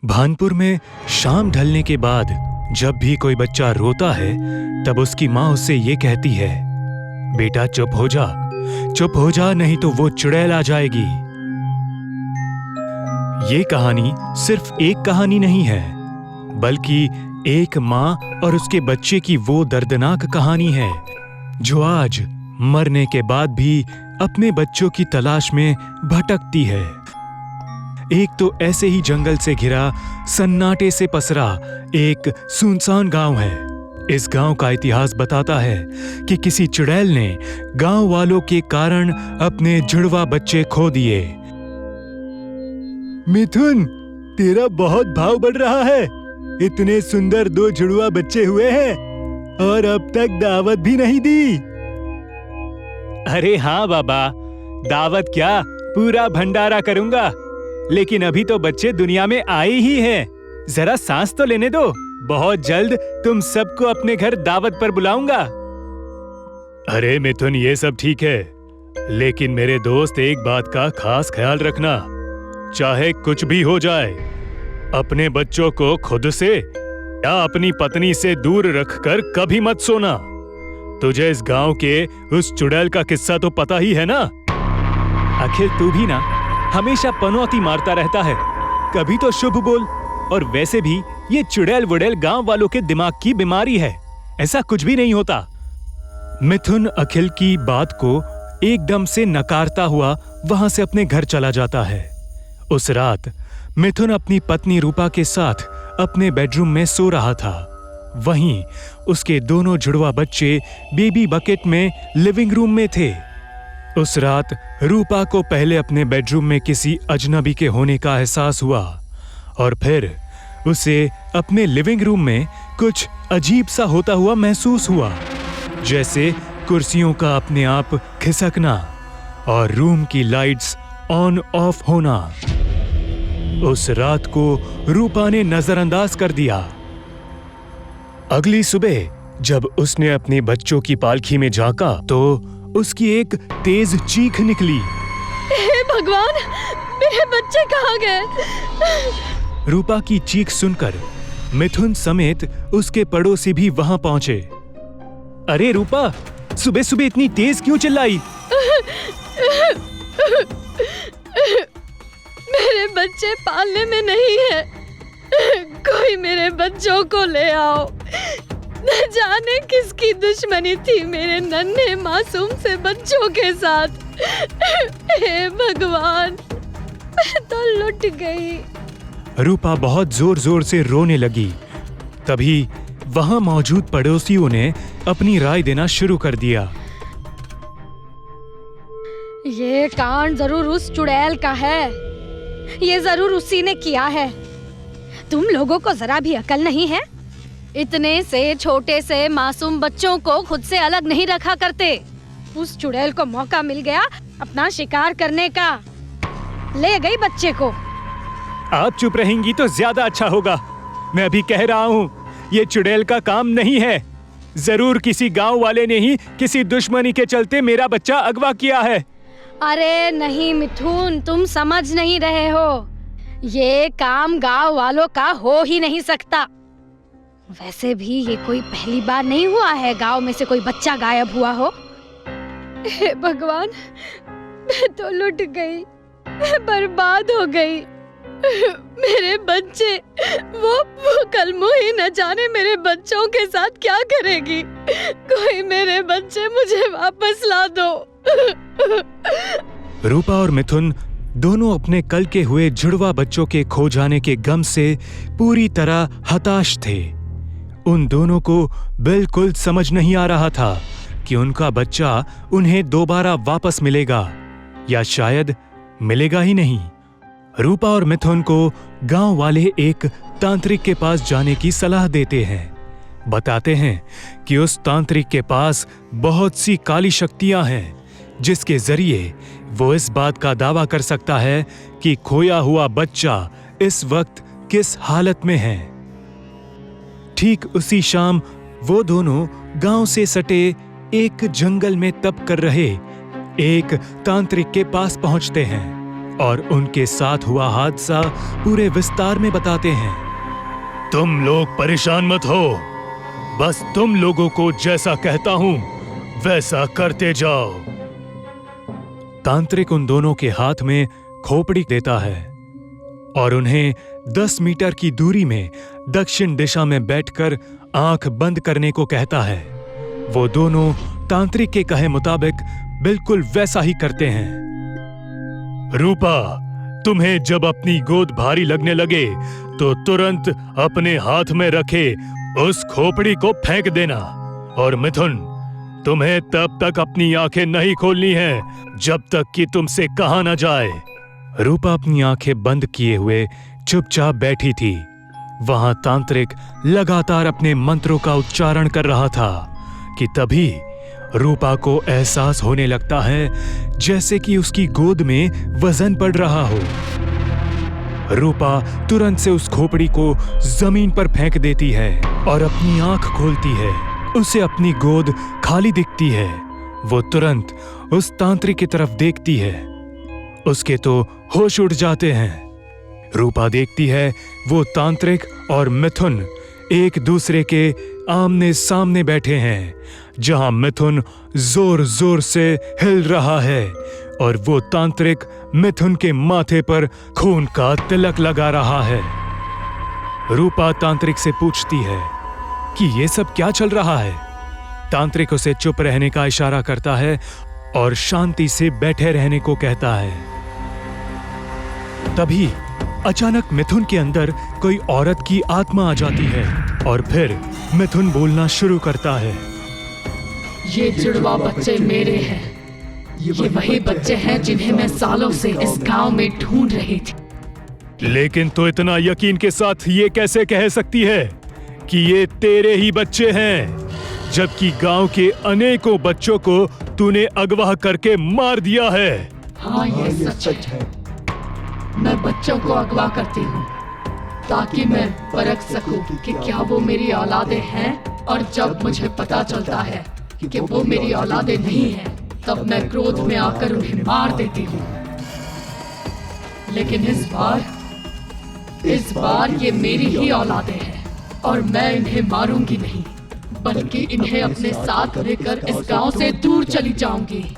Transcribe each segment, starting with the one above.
भानपुर में शाम ढलने के बाद जब भी कोई बच्चा रोता है तब उसकी माँ उससे ये कहती है, बेटा चुप हो जा नहीं तो वो चुड़ैल आ जाएगी। ये कहानी सिर्फ एक कहानी नहीं है, बल्कि एक माँ और उसके बच्चे की वो दर्दनाक कहानी है जो आज मरने के बाद भी अपने बच्चों की तलाश में भटकती है। एक तो ऐसे ही जंगल से घिरा, सन्नाटे से पसरा एक सुनसान गांव है। इस गांव का इतिहास बताता है कि किसी चुड़ैल ने गांव वालों के कारण अपने जुड़वा बच्चे खो दिए। मिथुन, तेरा बहुत भाव बढ़ रहा है। इतने सुंदर 2 जुड़वा बच्चे हुए हैं और अब तक दावत भी नहीं दी। अरे हाँ बाबा, दावत क्या, पूरा भंडारा करूंगा। लेकिन अभी तो बच्चे दुनिया में आए ही हैं। जरा सांस तो लेने दो। बहुत जल्द तुम सबको अपने घर दावत पर बुलाऊंगा। अरे मिथुन, ये सब ठीक है, लेकिन मेरे दोस्त एक बात का खास ख्याल रखना। चाहे कुछ भी हो जाए, अपने बच्चों को खुद से या अपनी पत्नी से दूर रखकर कभी मत सोना। तुझे इस गांव के उस चुड़ैल का किस्सा तो पता ही है ना। अखिल, तू भी ना हमेशा पनौती मारता रहता है। कभी तो शुभ बोल। और वैसे भी ये चुड़ैल वुड़ैल गांव वालों के दिमाग की बीमारी है। ऐसा कुछ भी नहीं होता। मिथुन अखिल की बात को एकदम से नकारता हुआ वहां से अपने घर चला जाता है। उस रात मिथुन अपनी पत्नी रूपा के साथ अपने बेडरूम में सो रहा था। वहीं उसके दोनों जुड़वा बच्चे बेबी बकेट में लिविंग रूम में थे। उस रात रूपा को पहले अपने बेडरूम में किसी अजनबी के होने का एहसास हुआ और फिर उसे अपने लिविंग रूम में कुछ अजीब सा होता हुआ महसूस हुआ, जैसे कुर्सियों का अपने आप खिसकना और रूम की लाइट्स ऑन ऑफ होना। उस रात को रूपा ने नजरअंदाज कर दिया। अगली सुबह जब उसने अपने बच्चों की पालकी में झांका तो उसकी एक तेज चीख निकली। हे भगवान, मेरे बच्चे कहाँ गए? रूपा की चीख सुनकर मिथुन समेत उसके पड़ोसी भी वहां पहुंचे। अरे रूपा, सुबह सुबह इतनी तेज क्यों चिल्लाई? मेरे बच्चे पालने में नहीं है। कोई मेरे बच्चों को ले आओ। न जाने किसकी दुश्मनी थी मेरे नन्हे मासूम से बच्चों के साथ। हे भगवान, मैं तो लुट गई। रूपा बहुत जोर जोर से रोने लगी। तभी वहां मौजूद पड़ोसियों ने अपनी राय देना शुरू कर दिया। ये कांड जरूर उस चुड़ैल का है। ये जरूर उसी ने किया है। तुम लोगों को जरा भी अकल नहीं है? इतने से छोटे से मासूम बच्चों को खुद से अलग नहीं रखा करते। उस चुड़ैल को मौका मिल गया अपना शिकार करने का। ले गई बच्चे को। आप चुप रहेंगी तो ज्यादा अच्छा होगा। मैं अभी कह रहा हूँ, ये चुड़ैल का काम नहीं है। जरूर किसी गांव वाले ने ही किसी दुश्मनी के चलते मेरा बच्चा अगवा किया है। अरे नहीं मिथुन, तुम समझ नहीं रहे हो। ये काम गांव वालों का हो ही नहीं सकता। वैसे भी ये कोई पहली बार नहीं हुआ है गांव में से कोई बच्चा गायब हुआ हो। हे भगवान, मैं तो लुट गई, मैं बर्बाद हो गई। मेरे बच्चे, वो कल मुही न जाने मेरे बच्चों के साथ क्या करेगी। कोई मेरे बच्चे मुझे वापस ला दो। रूपा और मिथुन दोनों अपने कल के हुए जुड़वा बच्चों के खो जाने के गम से पूरी तरह हताश थे। उन दोनों को बिल्कुल समझ नहीं आ रहा था कि उनका बच्चा उन्हें दोबारा वापस मिलेगा या शायद मिलेगा ही नहीं। रूपा और मिथुन को गांव वाले एक तांत्रिक के पास जाने की सलाह देते हैं। बताते हैं कि उस तांत्रिक के पास बहुत सी काली शक्तियां हैं, जिसके जरिए वो इस बात का दावा कर सकता है कि खोया हुआ बच्चा इस वक्त किस हालत में है। ठीक उसी शाम वो दोनों गांव से सटे एक जंगल में तप कर रहे एक तांत्रिक के पास पहुंचते हैं और उनके साथ हुआ हादसा पूरे विस्तार में बताते हैं। तुम लोग परेशान मत हो, बस तुम लोगों को जैसा कहता हूं वैसा करते जाओ। तांत्रिक उन दोनों के हाथ में खोपड़ी देता है और उन्हें 10 मीटर की दूरी में दक्षिण दिशा में बैठकर आंख बंद करने को कहता है। वो दोनों तांत्रिक के कहे मुताबिक बिल्कुल वैसा ही करते हैं। रूपा, तुम्हें जब अपनी गोद भारी लगने लगे तो तुरंत अपने हाथ में रखे उस खोपड़ी को फेंक देना। और मिथुन, तुम्हें तब तक अपनी आंखें नहीं खोलनी है जब तक कि तुमसे कहा न जाए। रूपा अपनी आंखें बंद किए हुए चुपचाप बैठी थी। वहां तांत्रिक लगातार अपने मंत्रों का उच्चारण कर रहा था कि तभी रूपा को एहसास होने लगता है जैसे कि उसकी गोद में वजन पड़ रहा हो। रूपा तुरंत से उस खोपड़ी को जमीन पर फेंक देती है और अपनी आंख खोलती है। उसे अपनी गोद खाली दिखती है। वो तुरंत उस तांत्रिक की तरफ देखती है। उसके तो होश उड़ जाते हैं। रूपा देखती है वो तांत्रिक और मिथुन एक दूसरे के आमने सामने बैठे हैं, जहां मिथुन जोर जोर से हिल रहा है और वो तांत्रिक मिथुन के माथे पर खून का तिलक लगा रहा है। रूपा तांत्रिक से पूछती है कि ये सब क्या चल रहा है। तांत्रिक उसे चुप रहने का इशारा करता है और शांति से बैठे रहने को कहता है। तभी अचानक मिथुन के अंदर कोई औरत की आत्मा आ जाती है और फिर मिथुन बोलना शुरू करता है। ये जुड़वा बच्चे मेरे हैं। ये वही बच्चे हैं जिन्हें मैं सालों से इस गांव में ढूंढ रही थी। लेकिन तो इतना यकीन के साथ ये कैसे कह सकती है कि ये तेरे ही बच्चे हैं, जबकि गांव के अनेकों बच्चों को तूने अगवा करके मार दिया है। हाँ, ये सच है। मैं बच्चों को अगवा करती हूँ ताकि मैं परख सकूं कि क्या वो मेरी औलादें हैं, और जब मुझे पता चलता है कि वो मेरी औलादें नहीं हैं, तब मैं क्रोध में आकर उन्हें मार देती हूँ। लेकिन इस बार ये मेरी ही औलादें हैं और मैं इन्हें मारूंगी नहीं, बल्कि इन्हें अपने साथ लेकर इस गांव से दूर चली जाऊंगी।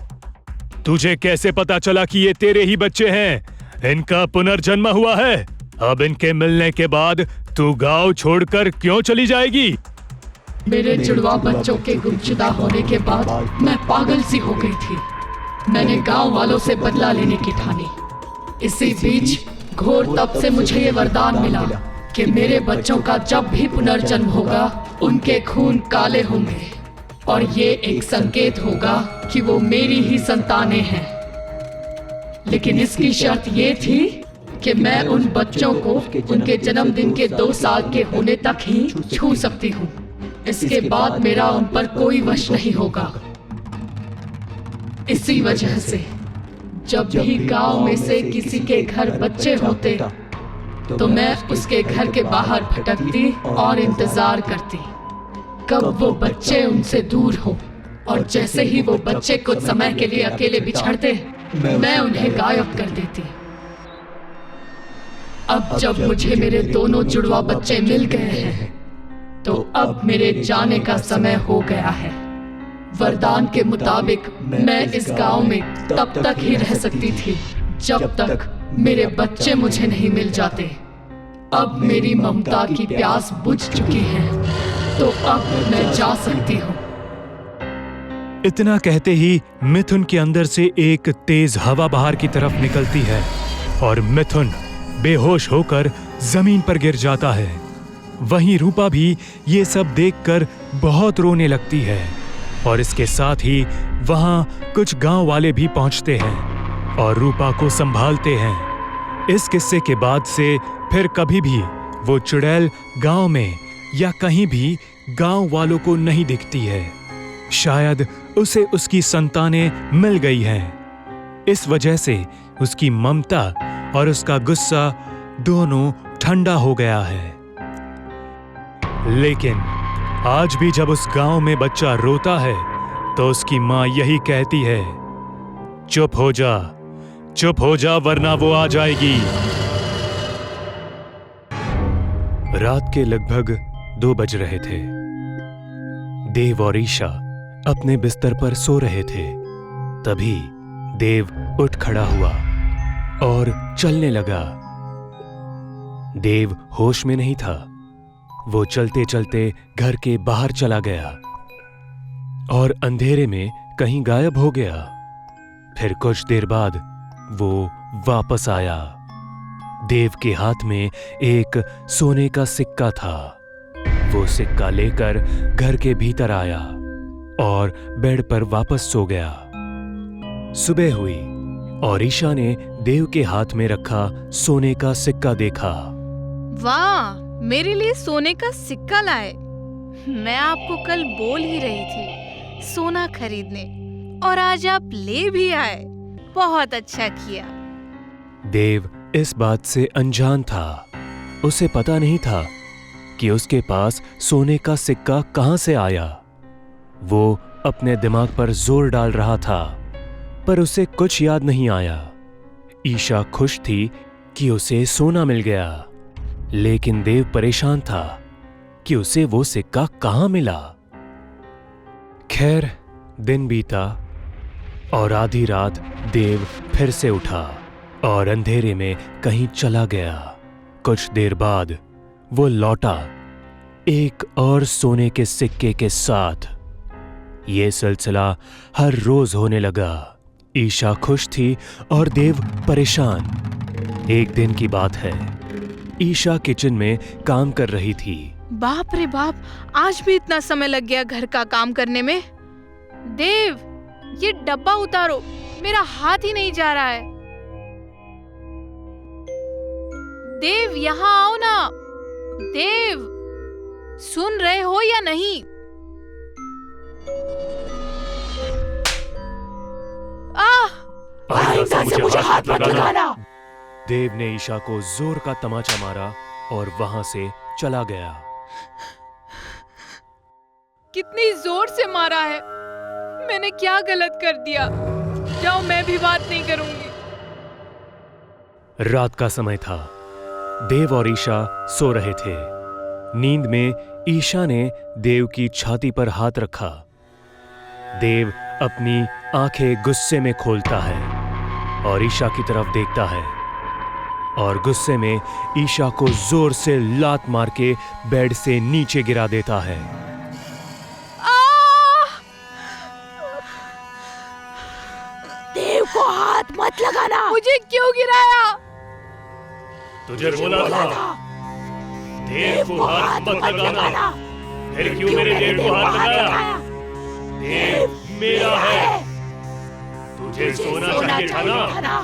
तुझे कैसे पता चला कि ये तेरे ही बच्चे हैं? इनका पुनर्जन्म हुआ है। अब इनके मिलने के बाद तू गांव छोड़कर क्यों चली जाएगी? मेरे जुड़वा बच्चों के गुमशुदा होने के बाद मैं पागल सी हो गई थी। मैंने गांव वालों से बदला लेने की ठानी। इसी बीच घोर तप से मुझे ये वरदान मिला कि मेरे बच्चों का जब भी पुनर्जन्म होगा उनके खून काले होंगे और ये एक संकेत होगा कि वो मेरी ही संतानें हैं। लेकिन इसकी शर्त ये थी कि मैं उन बच्चों को उनके जन्मदिन के 2 साल के होने तक ही छू सकती हूँ। इसके बाद मेरा उन पर कोई वश नहीं होगा। इसी वजह से जब भी गांव में से किसी के घर बच्चे होते तो मैं उसके घर के बाहर भटकती और इंतजार करती कब वो बच्चे उनसे दूर हो, और जैसे ही वो बच्चे कुछ समय के लिए अकेले बिछड़ते मैं उन्हें गायब कर देती। अब जब मुझे मेरे दोनों जुड़वा बच्चे मिल गए हैं तो अब मेरे जाने का समय हो गया है। वरदान के मुताबिक मैं इस गांव में तब तक ही रह सकती थी जब तक मेरे बच्चे मुझे नहीं मिल जाते। अब मेरी ममता की प्यास बुझ चुकी है, तो अब मैं जा सकती हूँ। इतना कहते ही मिथुन के अंदर से एक तेज हवा बाहर की तरफ निकलती है और मिथुन बेहोश होकर जमीन पर गिर जाता है। वहीं रूपा भी ये सब देखकर बहुत रोने लगती है और इसके साथ ही वहां कुछ गांव वाले भी पहुंचते हैं और रूपा को संभालते हैं। इस किस्से के बाद से फिर कभी भी वो चुड़ैल गांव में या कहीं भी गांव वालों को नहीं दिखती है। शायद उसे उसकी संतानें मिल गई हैं। इस वजह से उसकी ममता और उसका गुस्सा दोनों ठंडा हो गया है। लेकिन आज भी जब उस गांव में बच्चा रोता है तो उसकी माँ यही कहती है, चुप हो जा, चुप हो जा वरना वो आ जाएगी। रात के लगभग 2 बज रहे थे। देव और ईशा अपने बिस्तर पर सो रहे थे। तभी देव उठ खड़ा हुआ और चलने लगा। देव होश में नहीं था। वो चलते चलते घर के बाहर चला गया और अंधेरे में कहीं गायब हो गया। फिर कुछ देर बाद वो वापस आया। देव के हाथ में एक सोने का सिक्का था। वो सिक्का लेकर घर के भीतर आया और बेड पर वापस सो गया। सुबह हुई और ईशा ने देव के हाथ में रखा सोने का सिक्का देखा। वाह, मेरे लिए सोने का सिक्का लाए। मैं आपको कल बोल ही रही थी सोना खरीदने, और आज आप ले भी आए। बहुत अच्छा किया। देव इस बात से अनजान था। उसे पता नहीं था कि उसके पास सोने का सिक्का कहां से आया। वो अपने दिमाग पर जोर डाल रहा था, पर उसे कुछ याद नहीं आया। ईशा खुश थी कि उसे सोना मिल गया, लेकिन देव परेशान था कि उसे वो सिक्का कहां मिला। खैर, दिन बीता और आधी रात देव फिर से उठा और अंधेरे में कहीं चला गया। कुछ देर बाद वो लौटा एक और सोने के सिक्के के साथ। ये सिलसिला हर रोज होने लगा। ईशा खुश थी और देव परेशान। एक दिन की बात है, ईशा किचन में काम कर रही थी। बाप रे बाप, आज भी इतना समय लग गया घर का काम करने में। देव, ये डब्बा उतारो, मेरा हाथ ही नहीं जा रहा है। देव, यहाँ आओ ना। देव, सुन रहे हो या नहीं? मुझे हाथ मत लगाना। देव ने ईशा को जोर का तमाचा मारा और वहां से चला गया। कितनी जोर से मारा है। मैंने क्या गलत कर दिया? जाओ, मैं भी बात नहीं करूंगी। रात का समय था। देव और ईशा सो रहे थे। नींद में ईशा ने देव की छाती पर हाथ रखा। देव अपनी आंखें गुस्से में खोलता है और ईशा की तरफ देखता है और गुस्से में ईशा को जोर से लात मार के बेड से नीचे गिरा देता है। देव को हाथ मत लगाना। मुझे क्यों गिराया? तुझे बोला था देव को हाथ मत लगाना। फिर क्यों मेरे देव को हाथ लगाया? देव मेरा है। तुझे सोना चाहिए था ना?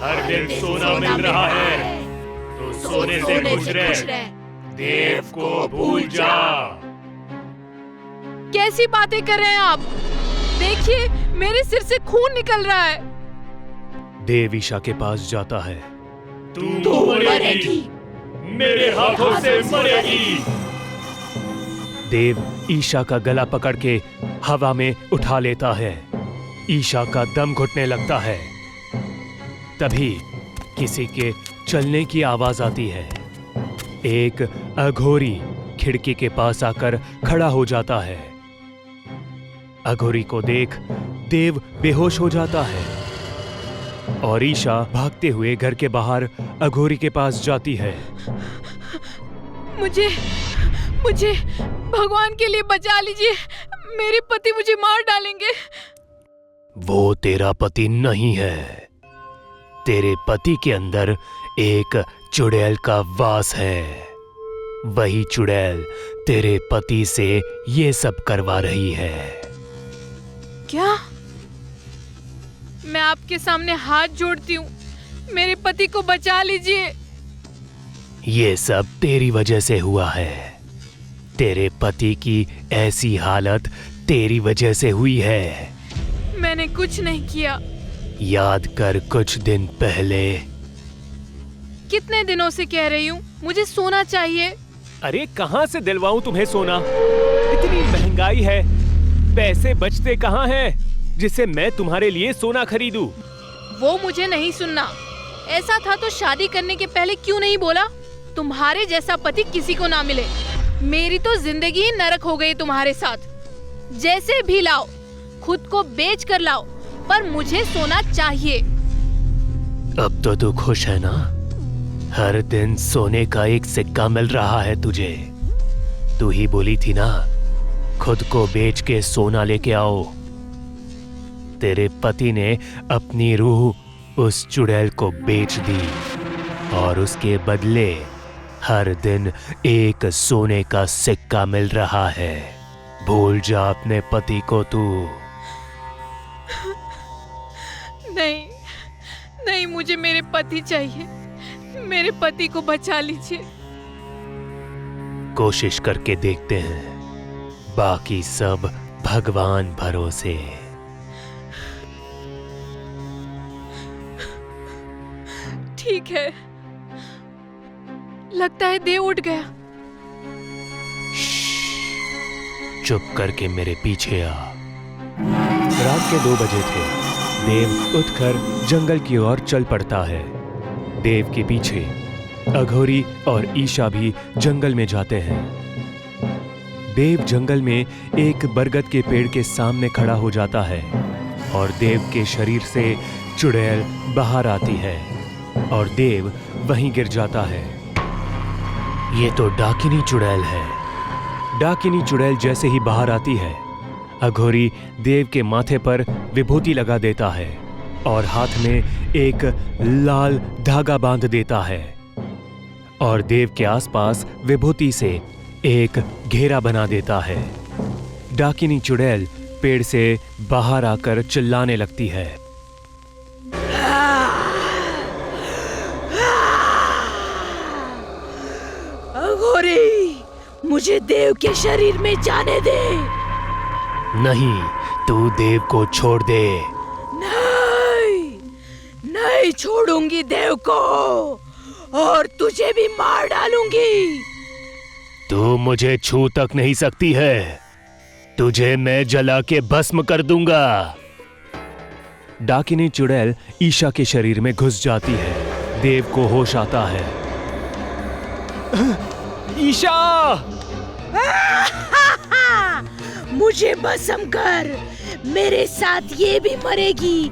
हर दिन सोना मिल रहा है तो सोने से खुश रह। देव को भूल जा। कैसी बातें कर रहे हैं आप? देखिए, मेरे सिर से खून निकल रहा है। देव ईशा के पास जाता है। तू मरेगी। मेरे हाथों से मरेगी। देव ईशा का गला पकड़ के हवा में उठा लेता है। ईशा का दम घुटने लगता है। तभी किसी के चलने की आवाज आती है। एक अघोरी खिड़की के पास आकर खड़ा हो जाता है। अघोरी को देख देव बेहोश हो जाता है और ईशा भागते हुए घर के बाहर अघोरी के पास जाती है। मुझे भगवान के लिए बचा लीजिए। मेरे पति मुझे मार डालेंगे। वो तेरा पति नहीं है। तेरे पति के अंदर एक चुड़ैल का वास है। वही चुड़ैल तेरे पति से ये सब करवा रही है। क्या? मैं आपके सामने हाथ जोड़ती हूँ, मेरे पति को बचा लीजिए। ये सब तेरी वजह से हुआ है। तेरे पति की ऐसी हालत तेरी वजह से हुई है। मैंने कुछ नहीं किया। याद कर कुछ दिन पहले। कितने दिनों से कह रही हूँ मुझे सोना चाहिए। अरे कहाँ से दिलवाऊं तुम्हें सोना? इतनी महंगाई है, पैसे बचते कहाँ हैं जिससे मैं तुम्हारे लिए सोना खरीदूं? वो मुझे नहीं सुनना। ऐसा था तो शादी करने के पहले क्यों नहीं बोला? तुम्हारे जैसा पति किसी को ना मिले। मेरी तो जिंदगी ही नरक हो गई तुम्हारे साथ। जैसे भी लाओ, खुद को बेच कर लाओ, पर मुझे सोना चाहिए। अब तो तू खुश है ना? हर दिन सोने का एक सिक्का मिल रहा है तुझे। तू ही बोली थी ना, खुद को बेच के सोना लेके आओ। तेरे पति ने अपनी रूह उस चुड़ैल को बेच दी और उसके बदले हर दिन एक सोने का सिक्का मिल रहा है। भूल जा अपने पति को तू। नहीं नहीं, मुझे मेरे पति चाहिए। मेरे पति को बचा लीजिए। कोशिश करके देखते हैं, बाकी सब भगवान भरोसे। ठीक है, लगता है देव उठ गया। चुप करके मेरे पीछे आ। रात के 2 बजे थे। देव उठकर जंगल की ओर चल पड़ता है। देव के पीछे अघोरी और ईशा भी जंगल में जाते हैं। देव जंगल में एक बरगद के पेड़ के सामने खड़ा हो जाता है और देव के शरीर से चुड़ैल बाहर आती है और देव वहीं गिर जाता है। ये तो डाकिनी चुड़ैल है। डाकिनी चुड़ैल जैसे ही बाहर आती है, अघोरी देव के माथे पर विभूति लगा देता है और हाथ में एक लाल धागा बांध देता है और देव के आसपास विभूति से एक घेरा बना देता है। डाकिनी चुड़ैल पेड़ से बाहर आकर चिल्लाने लगती है। अघोरी, मुझे देव के शरीर में जाने दे। नहीं, तू देव को छोड़ दे। नहीं, नहीं छोड़ूंगी देव को और तुझे भी मार डालूंगी। तू मुझे छू तक नहीं सकती है। तुझे मैं जला के भस्म कर दूंगा। डाकिनी चुड़ैल ईशा के शरीर में घुस जाती है। देव को होश आता है। ईशा! मुझे भस्म कर, मेरे साथ ये भी मरेगी।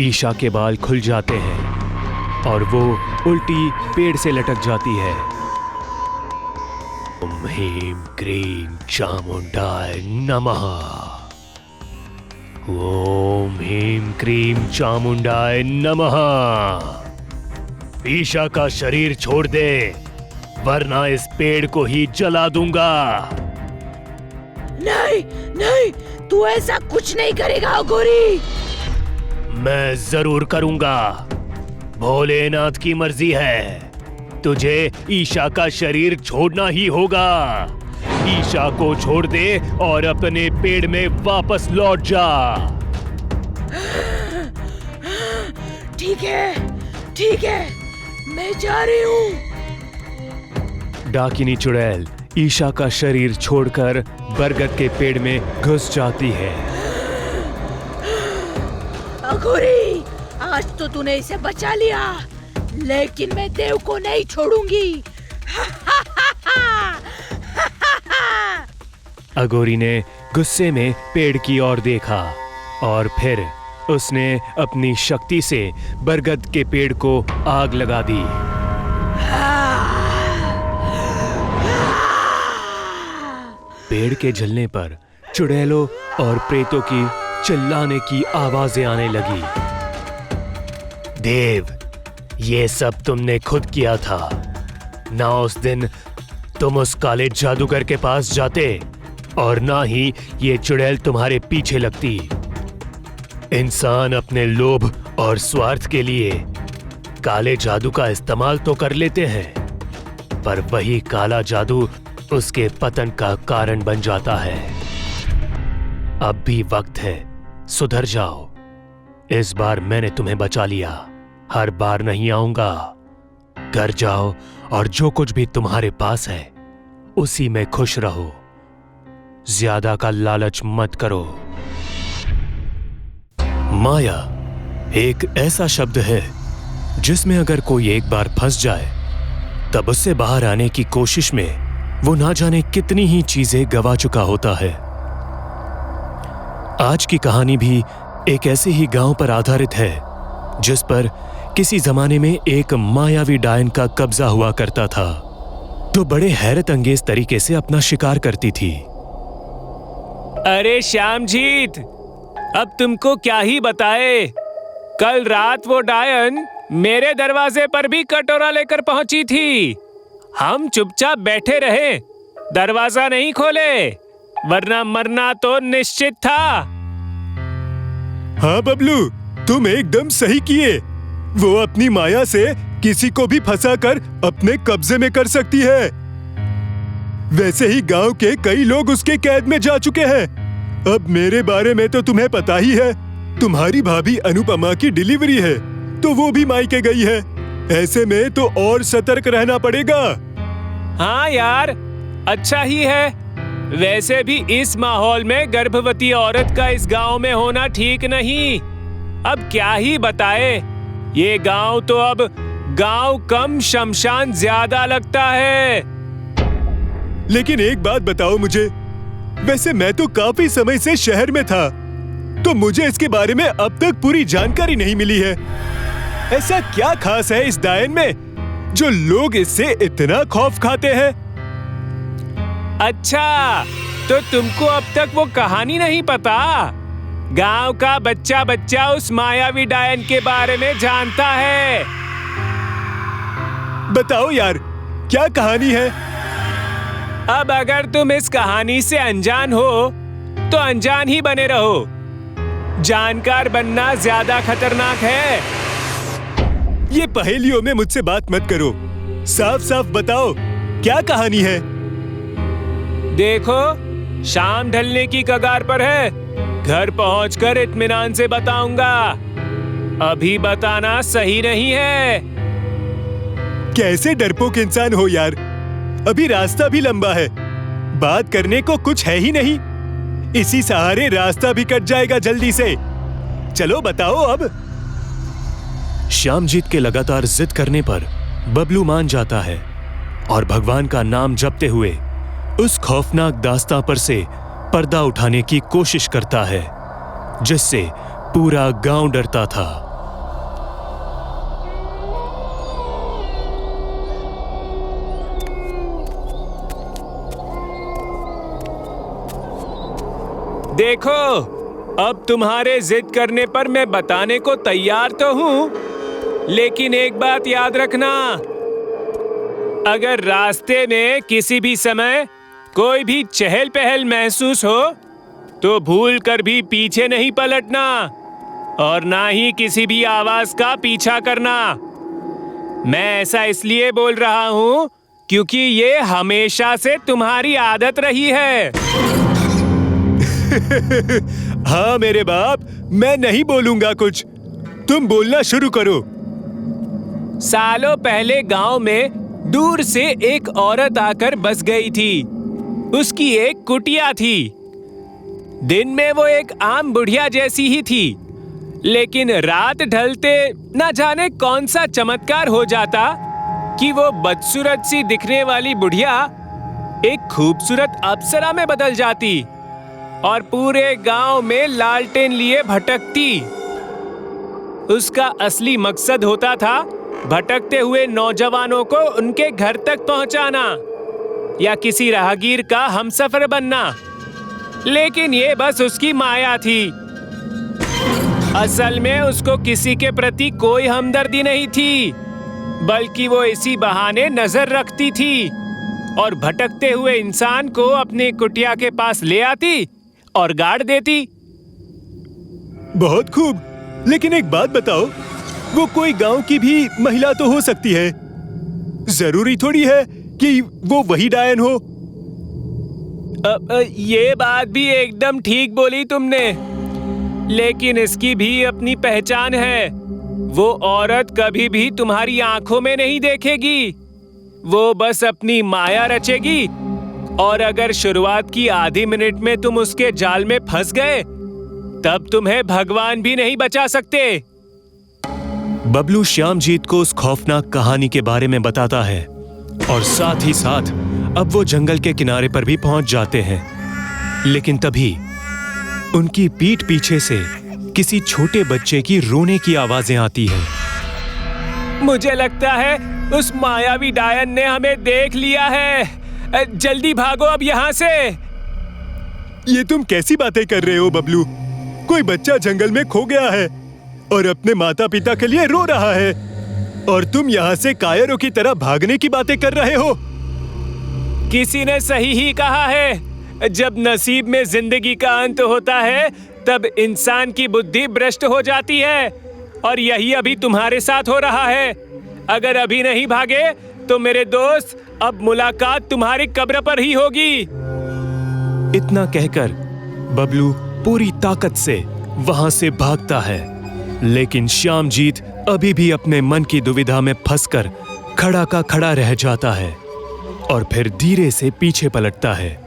ईशा के बाल खुल जाते हैं और वो उल्टी पेड़ से लटक जाती है। ओम ह्रीं क्रीं चामुंडाय नमः। ओम ह्रीं क्रीं चामुंडाय नमः। ईशा का शरीर छोड़ दे, वरना इस पेड़ को ही जला दूंगा। नहीं, नहीं, तू ऐसा कुछ नहीं करेगा अघोरी। मैं जरूर करूंगा। भोलेनाथ की मर्जी है। तुझे ईशा का शरीर छोड़ना ही होगा। ईशा को छोड़ दे और अपने पेड़ में वापस लौट जा। ठीक है, ठीक है, मैं जा रही हूँ। डाकिनी चुड़ैल ईशा का शरीर छोड़कर बरगद के पेड़ में घुस जाती है। अघोरी, आज तो तूने इसे बचा लिया, लेकिन मैं देव को नहीं छोड़ूंगी। अघोरी ने गुस्से में पेड़ की ओर देखा और फिर उसने अपनी शक्ति से बरगद के पेड़ को आग लगा दी। पेड़ के जलने पर चुड़ैलों और प्रेतों की चिल्लाने की आवाजें आने लगी। देव, ये सब तुमने खुद किया था ना। उस दिन तुम उस काले जादूगर के पास जाते और ना ही ये चुड़ैल तुम्हारे पीछे लगती। इंसान अपने लोभ और स्वार्थ के लिए काले जादू का इस्तेमाल तो कर लेते हैं, पर वही काला जादू उसके पतन का कारण बन जाता है। अब भी वक्त है, सुधर जाओ। इस बार मैंने तुम्हें बचा लिया, हर बार नहीं आऊंगा। घर जाओ और जो कुछ भी तुम्हारे पास है उसी में खुश रहो। ज्यादा का लालच मत करो। माया एक ऐसा शब्द है जिसमें अगर कोई एक बार फंस जाए तब उससे बाहर आने की कोशिश में वो ना जाने कितनी ही चीजें गवा चुका होता है। आज की कहानी भी एक ऐसे ही गांव पर आधारित है जिस पर किसी जमाने में एक मायावी डायन का कब्जा हुआ करता था, जो बड़े हैरत अंगेज तरीके से अपना शिकार करती थी। अरे श्यामजीत, अब तुमको क्या ही बताए। कल रात वो डायन मेरे दरवाजे पर भी कटोरा लेकर पहुंची थी। हम चुपचाप बैठे रहे, दरवाजा नहीं खोले, वरना मरना तो निश्चित था। हाँ बबलू, तुम एकदम सही किए। वो अपनी माया से किसी को भी फंसाकर अपने कब्जे में कर सकती है। वैसे ही गांव के कई लोग उसके कैद में जा चुके हैं। अब मेरे बारे में तो तुम्हें पता ही है, तुम्हारी भाभी अनुपमा की डिलीवरी है तो वो भी मायके गई है। ऐसे में तो और सतर्क रहना पड़ेगा। हाँ यार, अच्छा ही है। वैसे भी इस माहौल में गर्भवती औरत का इस गांव में होना ठीक नहीं। अब क्या ही बताए, ये गांव तो अब गांव कम शमशान ज्यादा लगता है। लेकिन एक बात बताओ मुझे, वैसे मैं तो काफी समय से शहर में था तो मुझे इसके बारे में अब तक पूरी जानकारी नहीं मिली है। ऐसा क्या खास है इस डायन में जो लोग इससे इतना खौफ खाते हैं? अच्छा, तो तुमको अब तक वो कहानी नहीं पता? गांव का बच्चा बच्चा उस मायावी डायन के बारे में जानता है। बताओ यार, क्या कहानी है? अब अगर तुम इस कहानी से अनजान हो तो अनजान ही बने रहो। जानकार बनना ज्यादा खतरनाक है। ये पहेलियों में मुझसे बात मत करो, साफ साफ बताओ क्या कहानी है? देखो, शाम ढलने की कगार पर है। घर पहुंचकर इत्मीनान से बताऊंगा। अभी बताना सही नहीं है। कैसे डरपोक इंसान हो यार, अभी रास्ता भी लंबा है, बात करने को कुछ है ही नहीं। इसी सहारे रास्ता भी कट जाएगा जल्दी से। चलो बताओ अब। श्यामजीत के लगातार जिद करने पर बबलू मान जाता है और भगवान का नाम जपते हुए उस खौफनाक दास्तां पर से पर्दा उठाने की कोशिश करता है जिससे पूरा गांव डरता था। देखो, अब तुम्हारे जिद करने पर मैं बताने को तैयार तो हूं, लेकिन एक बात याद रखना, अगर रास्ते में किसी भी समय कोई भी चहल पहल महसूस हो तो भूल कर भी पीछे नहीं पलटना और ना ही किसी भी आवाज का पीछा करना। मैं ऐसा इसलिए बोल रहा हूं क्योंकि ये हमेशा से तुम्हारी आदत रही है। हाँ मेरे बाप, मैं नहीं बोलूंगा कुछ, तुम बोलना शुरू करो। सालों पहले गांव में दूर से एक औरत आकर बस गई थी। उसकी एक कुटिया थी। दिन में वो एक आम बुढ़िया जैसी ही थी, लेकिन रात ढलते न जाने कौन सा चमत्कार हो जाता कि वो बदसूरत सी दिखने वाली बुढ़िया एक खूबसूरत अप्सरा में बदल जाती और पूरे गांव में लालटेन लिए भटकती। उसका असली मकसद होता था भटकते हुए नौजवानों को उनके घर तक पहुंचाना या किसी राहगीर का हमसफर बनना। लेकिन ये बस उसकी माया थी। असल में उसको किसी के प्रति कोई हमदर्दी नहीं थी, बल्कि वो इसी बहाने नजर रखती थी और भटकते हुए इंसान को अपने कुटिया के पास ले आती और गाड़ देती। बहुत खूब, लेकिन एक बात बताओ, वो कोई गांव की भी महिला तो हो सकती है, जरूरी थोड़ी है कि वो वही डायन हो। ये बात भी एकदम ठीक बोली तुमने, लेकिन इसकी भी अपनी पहचान है। वो औरत कभी भी तुम्हारी आंखों में नहीं देखेगी, वो बस अपनी माया रचेगी और अगर शुरुआत की आधी मिनट में तुम उसके जाल में फंस गए तब तुम्हें भगवान भी नहीं बचा सकते। बबलू श्यामजीत को उस खौफनाक कहानी के बारे में बताता है और साथ ही साथ अब वो जंगल के किनारे पर भी पहुंच जाते हैं। लेकिन तभी उनकी पीठ पीछे से किसी छोटे बच्चे की रोने की आवाजें आती हैं। मुझे लगता है उस मायावी डायन ने हमें देख लिया है। जल्दी भागो अब यहाँ से। ये तुम कैसी बातें कर रहे हो बबलू? कोई बच्चा जंगल में खो गया है और अपने माता पिता के लिए रो रहा है और तुम यहाँ से कायरों की तरह भागने की बातें कर रहे हो। किसी ने सही ही कहा है, जब नसीब में जिंदगी का अंत होता है तब इंसान की बुद्धि भ्रष्ट हो जाती है और यही अभी तुम्हारे साथ हो रहा है। अगर अभी नहीं भागे तो मेरे दोस्त अब मुलाकात तुम्हारी कब्र पर ही होगी। इतना कहकर बबलू पूरी ताकत से वहां से भागता है, लेकिन श्यामजीत अभी भी अपने मन की दुविधा में फंसकर खड़ा का खड़ा रह जाता है और फिर धीरे से पीछे पलटता है।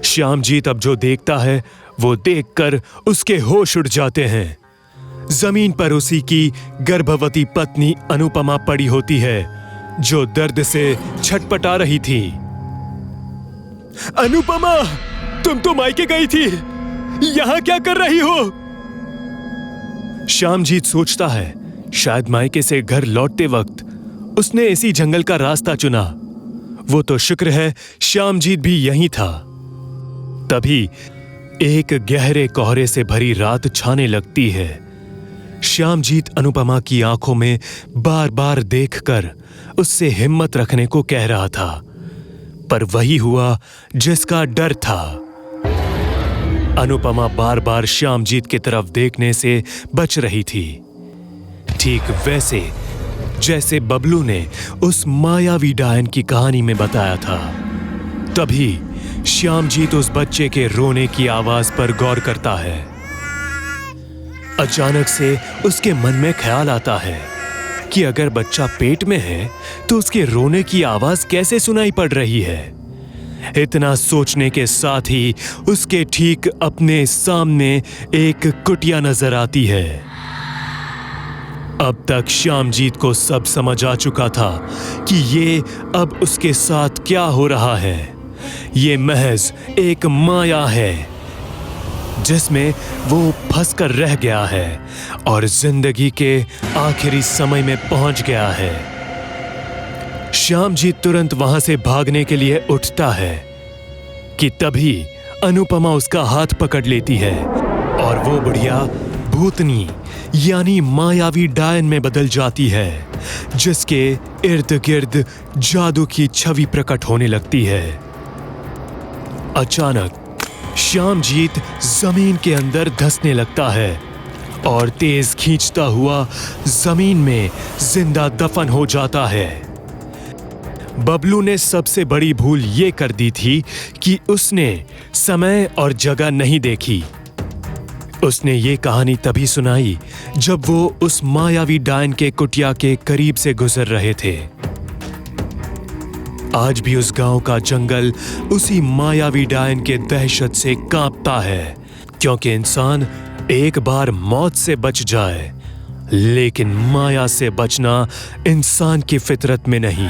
श्यामजीत अब जो देखता है वो देखकर उसके होश उड़ जाते हैं। जमीन पर उसी की गर्भवती पत्नी अनुपमा पड़ी होती है, जो दर्द से छटपटा रही थी। अनुपमा, तुम तो मायके गई थी, यहां क्या कर रही हो? श्यामजीत सोचता है शायद मायके से घर लौटते वक्त उसने इसी जंगल का रास्ता चुना। वो तो शुक्र है श्यामजीत भी यहीं था। तभी एक गहरे कोहरे से भरी रात छाने लगती है। श्यामजीत अनुपमा की आंखों में बार बार देखकर उससे हिम्मत रखने को कह रहा था, पर वही हुआ जिसका डर था। अनुपमा बार बार श्यामजीत की तरफ देखने से बच रही थी, ठीक वैसे जैसे बबलू ने उस मायावी डायन की कहानी में बताया था। तभी श्यामजीत उस बच्चे के रोने की आवाज पर गौर करता है। अचानक से उसके मन में ख्याल आता है कि अगर बच्चा पेट में है तो उसके रोने की आवाज कैसे सुनाई पड़ रही है। इतना सोचने के साथ ही उसके ठीक अपने सामने एक कुटिया नजर आती है। अब तक श्यामजीत को सब समझ आ चुका था कि ये अब उसके साथ क्या हो रहा है। ये महज एक माया है जिसमें वो फंसकर रह गया है और जिंदगी के आखिरी समय में पहुंच गया है। श्यामजीत तुरंत वहां से भागने के लिए उठता है कि तभी अनुपमा उसका हाथ पकड़ लेती है और वो बुढ़िया भूतनी यानी मायावी डायन में बदल जाती है, जिसके इर्द गिर्द जादू की छवि प्रकट होने लगती है। अचानक श्यामजीत जमीन के अंदर धंसने लगता है और तेज खींचता हुआ जमीन में जिंदा दफन हो जाता है। बबलू ने सबसे बड़ी भूल ये कर दी थी कि उसने समय और जगह नहीं देखी। उसने ये कहानी तभी सुनाई जब वो उस मायावी डायन के कुटिया के करीब से गुजर रहे थे। आज भी उस गांव का जंगल उसी मायावी डायन के दहशत से कांपता है, क्योंकि इंसान एक बार मौत से बच जाए, लेकिन माया से बचना इंसान की फितरत में नहीं।